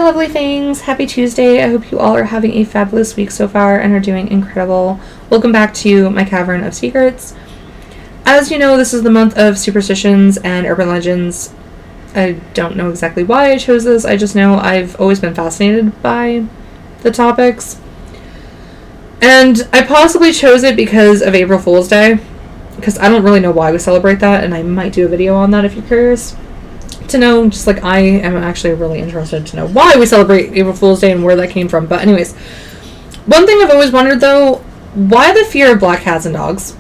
lovely things. Happy Tuesday. I hope you all are having a fabulous week so far and are doing incredible. Welcome back to my Cavern of Secrets. As you know, this is the month of superstitions and urban legends. I don't know exactly why I chose this. I just know I've always been fascinated by the topics. And I possibly chose it because of April Fool's Day. Because I don't really know why we celebrate that, and I might do a video on that if you're curious to know. Just like I am actually really interested to know why we celebrate April Fool's Day and where that came from. But anyways, one thing I've always wondered though, why the fear of black cats and dogs?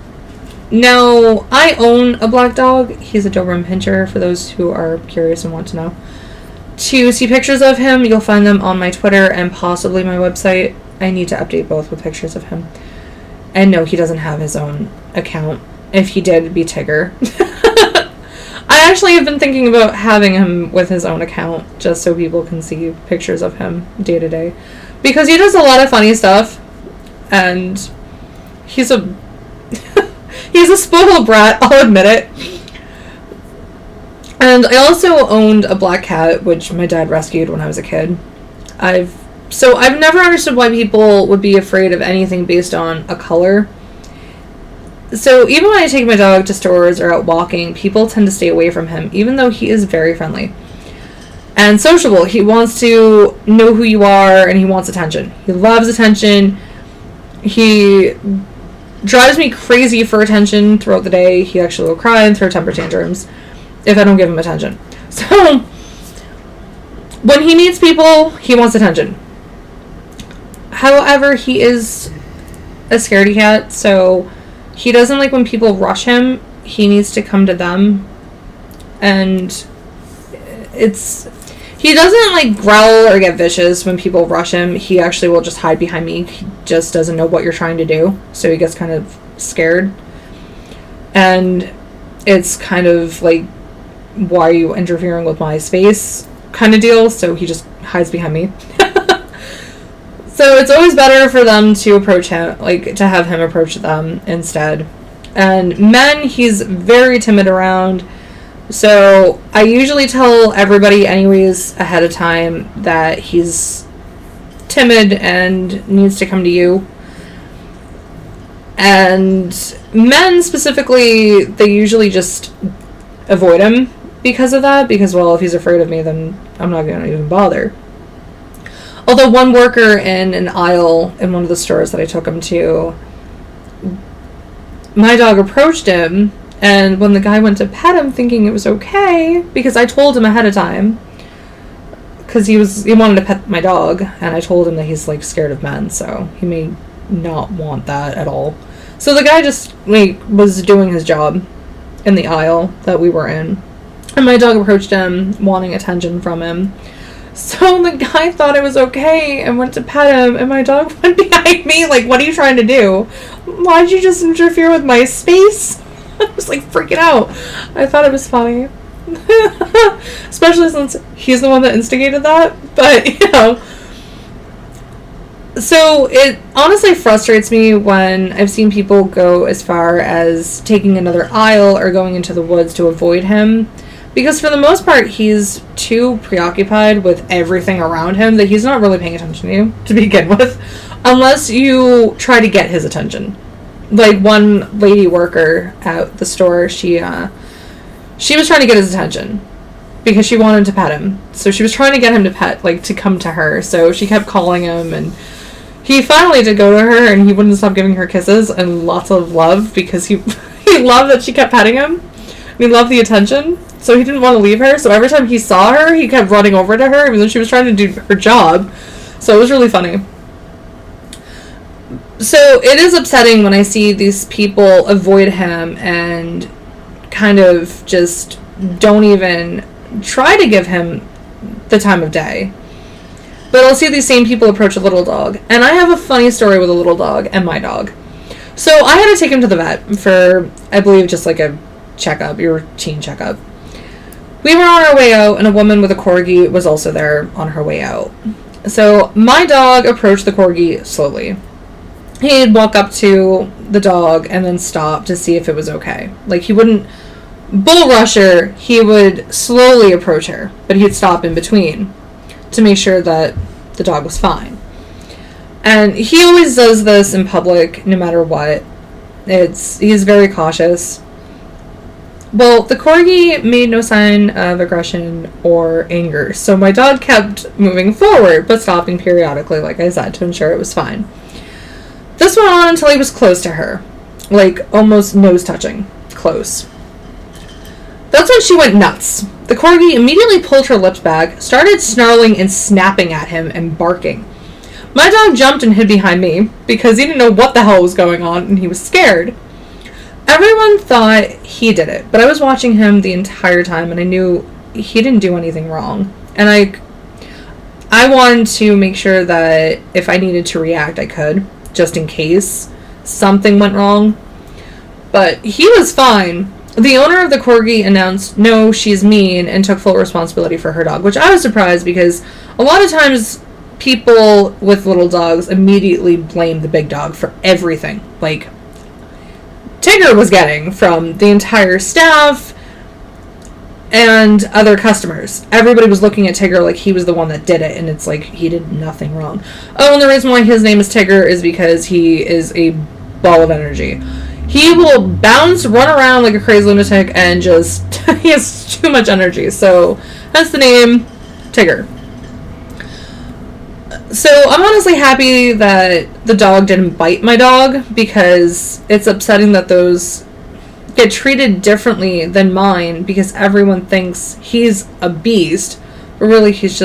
Now, I own a black dog. He's a Doberman Pinscher, for those who are curious and want to know. To see pictures of him, you'll find them on my Twitter and possibly my website. I need to update both with pictures of him. And no, he doesn't have his own account. If he did, it'd be Tigger. I actually have been thinking about having him with his own account, just so people can see pictures of him day to day. Because he does a lot of funny stuff, and he's a he's a spoiled brat, I'll admit it. And I also owned a black cat, which my dad rescued when I was a kid. I've never understood why people would be afraid of anything based on a color. So even when I take my dog to stores or out walking, people tend to stay away from him, even though he is very friendly and sociable. He wants to know who you are, and he wants attention. He loves attention. He drives me crazy for attention throughout the day. He actually will cry and throw temper tantrums if I don't give him attention. So when he meets people, he wants attention. However, he is a scaredy cat, so he doesn't like when people rush him. He needs to come to them. And he doesn't like growl or get vicious when people rush him. He actually will just hide behind me. He just doesn't know what you're trying to do, so he gets kind of scared. And it's kind of like, why are you interfering with my space kind of deal, so he just hides behind me. So it's always better for them to approach him, like to have him approach them instead. And men, he's very timid around. So I usually tell everybody anyways ahead of time that he's timid and needs to come to you. And men specifically, they usually just avoid him because of that. Because, well, if he's afraid of me, then I'm not going to even bother. Although one worker in an aisle in one of the stores that I took him to, my dog approached him, and when the guy went to pet him thinking it was okay, because I told him ahead of time, because he wanted to pet my dog, and I told him that he's like scared of men, so he may not want that at all. So the guy just was doing his job in the aisle that we were in, and my dog approached him wanting attention from him. So the guy thought it was okay and went to pet him, and my dog went behind me like, what are you trying to do? Why'd you just interfere with my space? I was like freaking out. I thought it was funny. Especially since he's the one that instigated that. But, you know. So it honestly frustrates me when I've seen people go as far as taking another aisle or going into the woods to avoid him. Because for the most part, he's too preoccupied with everything around him that he's not really paying attention to you, to begin with, unless you try to get his attention. Like one lady worker at the store, she was trying to get his attention because she wanted to pet him. So she was trying to get him to come to her. So she kept calling him, and he finally did go to her, and he wouldn't stop giving her kisses and lots of love because he loved that she kept petting him. He loved the attention. So he didn't want to leave her. So every time he saw her, he kept running over to her, even though she was trying to do her job. So it was really funny. So it is upsetting when I see these people avoid him and kind of just don't even try to give him the time of day. But I'll see these same people approach a little dog. And I have a funny story with a little dog and my dog. So I had to take him to the vet for, I believe, just like a checkup, your routine checkup. We were on our way out, and a woman with a corgi was also there on her way out. So my dog approached the corgi slowly. He'd walk up to the dog and then stop to see if it was okay. Like, he wouldn't bull rush her, he would slowly approach her, but he'd stop in between to make sure that the dog was fine. And he always does this in public, no matter what. He's very cautious. Well, the corgi made no sign of aggression or anger, so my dog kept moving forward, but stopping periodically, like I said, to ensure it was fine. This went on until he was close to her, like almost nose-touching, close. That's when she went nuts. The corgi immediately pulled her lips back, started snarling and snapping at him and barking. My dog jumped and hid behind me because he didn't know what the hell was going on and he was scared. Everyone thought he did it, but I was watching him the entire time and I knew he didn't do anything wrong. And I wanted to make sure that if I needed to react, I could, just in case something went wrong. But he was fine. The owner of the corgi announced, "No, she's mean," and took full responsibility for her dog, which I was surprised because a lot of times people with little dogs immediately blame the big dog for everything. Like, Tigger was getting from the entire staff and other customers. Everybody was looking at Tigger like he was the one that did it, and it's like he did nothing wrong. Oh, and the reason why his name is Tigger is because he is a ball of energy. He will bounce, run around like a crazy lunatic, and just, he has too much energy. So, that's the name, Tigger. So, I'm honestly happy that the dog didn't bite my dog, because it's upsetting that those get treated differently than mine, because everyone thinks he's a beast, but really he's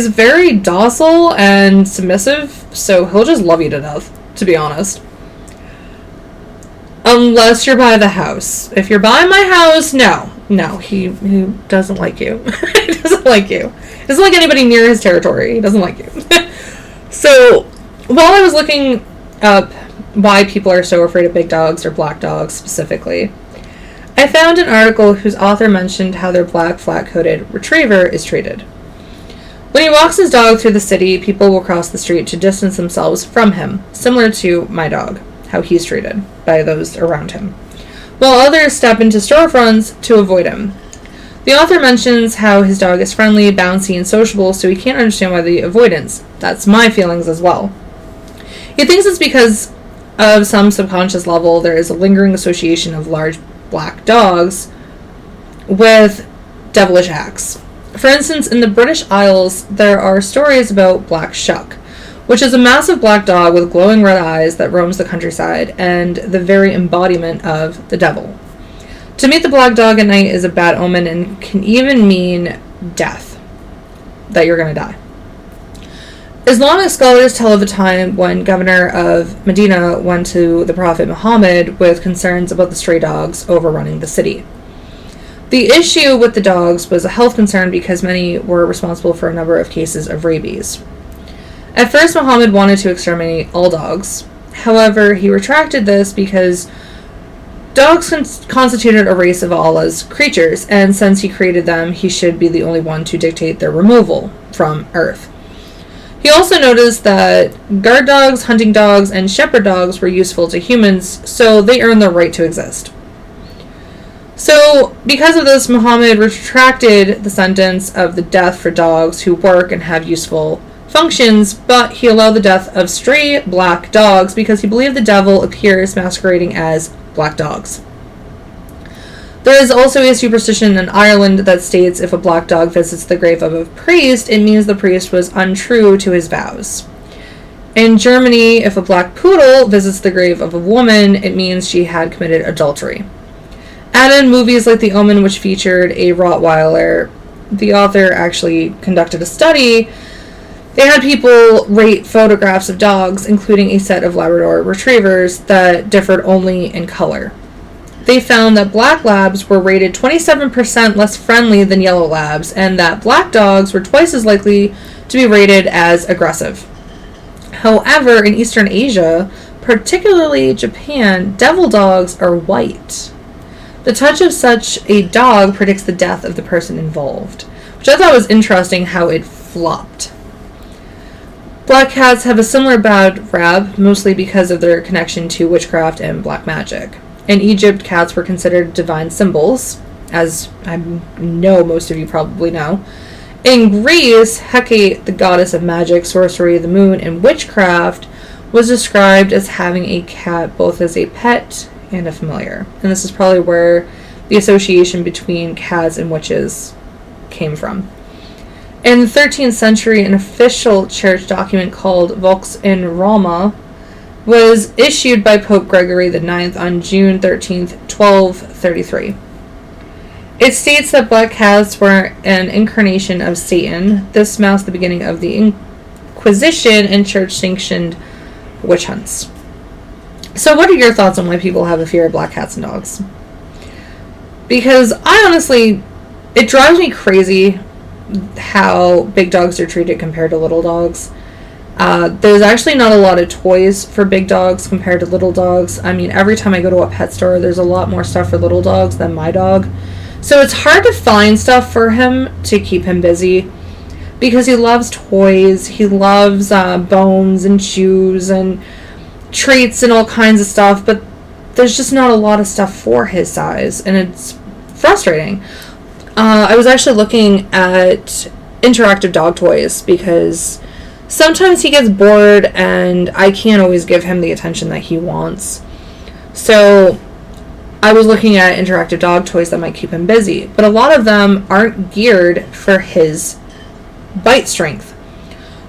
very docile and submissive, so he'll just love you to death, to be honest. Unless you're by the house. If you're by my house, no, he doesn't like you. He doesn't like you. He doesn't like anybody near his territory. He doesn't like you. So, while I was looking up why people are so afraid of big dogs or black dogs specifically, I found an article whose author mentioned how their black flat-coated retriever is treated. When he walks his dog through the city, people will cross the street to distance themselves from him, similar to my dog, how he's treated by those around him, while others step into storefronts to avoid him. The author mentions how his dog is friendly, bouncy, and sociable, so he can't understand why the avoidance. That's my feelings as well. He thinks it's because of some subconscious level there is a lingering association of large black dogs with devilish acts. For instance, in the British Isles, there are stories about Black Shuck, which is a massive black dog with glowing red eyes that roams the countryside and the very embodiment of the devil. To meet the black dog at night is a bad omen and can even mean death, that you're going to die. Islamic scholars tell of a time when Governor of Medina went to the Prophet Muhammad with concerns about the stray dogs overrunning the city. The issue with the dogs was a health concern because many were responsible for a number of cases of rabies. At first, Muhammad wanted to exterminate all dogs. However, he retracted this because dogs constituted a race of Allah's creatures, and since he created them, he should be the only one to dictate their removal from Earth. He also noticed that guard dogs, hunting dogs, and shepherd dogs were useful to humans, so they earned the right to exist. So, because of this, Muhammad retracted the sentence of the death for dogs who work and have useful functions, but he allowed the death of stray black dogs because he believed the devil appears masquerading as black dogs. There is also a superstition in Ireland that states if a black dog visits the grave of a priest, it means the priest was untrue to his vows. In Germany, if a black poodle visits the grave of a woman, it means she had committed adultery. And in movies like The Omen, which featured a Rottweiler, the author actually conducted a study. They had people rate photographs of dogs, including a set of Labrador retrievers that differed only in color. They found that black labs were rated 27% less friendly than yellow labs, and that black dogs were twice as likely to be rated as aggressive. However, in Eastern Asia, particularly Japan, devil dogs are white. The touch of such a dog predicts the death of the person involved, which I thought was interesting how it flopped. Black cats have a similar bad rap, mostly because of their connection to witchcraft and black magic. In Egypt, cats were considered divine symbols, as I know most of you probably know, In Greece, Hecate, the goddess of magic, sorcery, the moon, and witchcraft, was described as having a cat both as a pet and a familiar. And this is probably where the association between cats and witches came from. In the 13th century, an official church document called Vox in Roma was issued by Pope Gregory IX on June 13th, 1233. It states that black cats were an incarnation of Satan. This marks the beginning of the Inquisition and church-sanctioned witch hunts. So what are your thoughts on why people have a fear of black cats and dogs? Because I honestly, it drives me crazy how big dogs are treated compared to little dogs. There's actually not a lot of toys for big dogs compared to little dogs. I mean, every time I go to a pet store, there's a lot more stuff for little dogs than my dog. So it's hard to find stuff for him to keep him busy because he loves toys. He loves bones and shoes and treats and all kinds of stuff, but there's just not a lot of stuff for his size, and it's frustrating. I was actually looking at interactive dog toys because sometimes he gets bored and I can't always give him the attention that he wants. So I was looking at interactive dog toys that might keep him busy, but a lot of them aren't geared for his bite strength.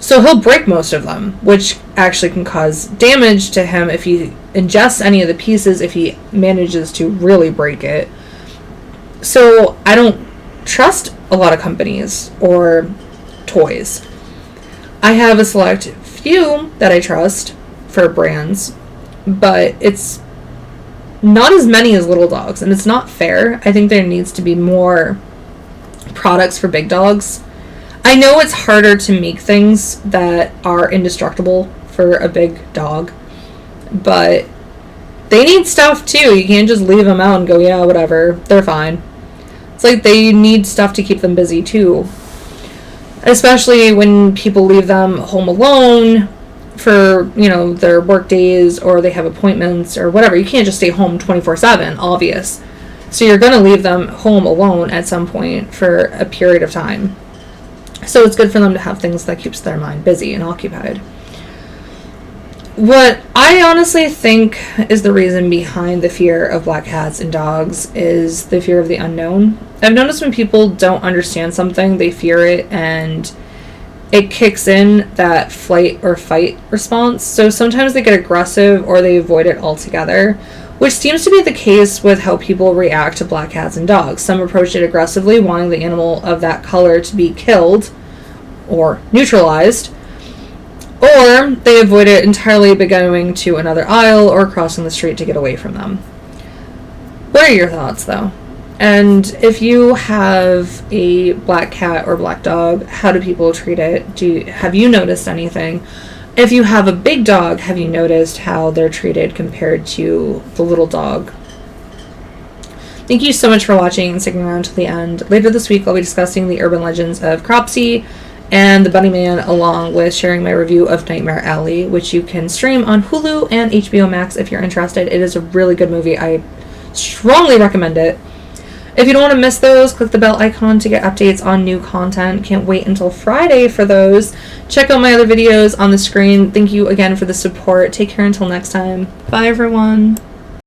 So he'll break most of them, which actually can cause damage to him if he ingests any of the pieces, if he manages to really break it. So I don't trust a lot of companies or toys. I have a select few that I trust for brands, but it's not as many as little dogs, and it's not fair. I think there needs to be more products for big dogs. I know it's harder to make things that are indestructible for a big dog, but they need stuff too. You can't just leave them out and go, yeah, whatever, they're fine. It's like they need stuff to keep them busy too. Especially when people leave them home alone for, their work days, or they have appointments or whatever. You can't just stay home 24/7, obvious. So you're going to leave them home alone at some point for a period of time. So it's good for them to have things that keeps their mind busy and occupied. What I honestly think is the reason behind the fear of black cats and dogs is the fear of the unknown. I've noticed when people don't understand something, they fear it, and it kicks in that flight or fight response. So sometimes they get aggressive or they avoid it altogether, which seems to be the case with how people react to black cats and dogs. Some approach it aggressively, wanting the animal of that color to be killed or neutralized, or they avoid it entirely by going to another aisle or crossing the street to get away from them. What are your thoughts, though? And if you have a black cat or black dog, how do people treat it? Have you noticed anything? If you have a big dog, have you noticed how they're treated compared to the little dog? Thank you so much for watching and sticking around to the end. Later this week, I'll be discussing the urban legends of Cropsey and the Bunny Man, along with sharing my review of Nightmare Alley, which you can stream on Hulu and HBO Max if you're interested. It is a really good movie. I strongly recommend it. If you don't want to miss those, click the bell icon to get updates on new content. Can't wait until Friday for those. Check out my other videos on the screen. Thank you again for the support. Take care until next time. Bye, everyone.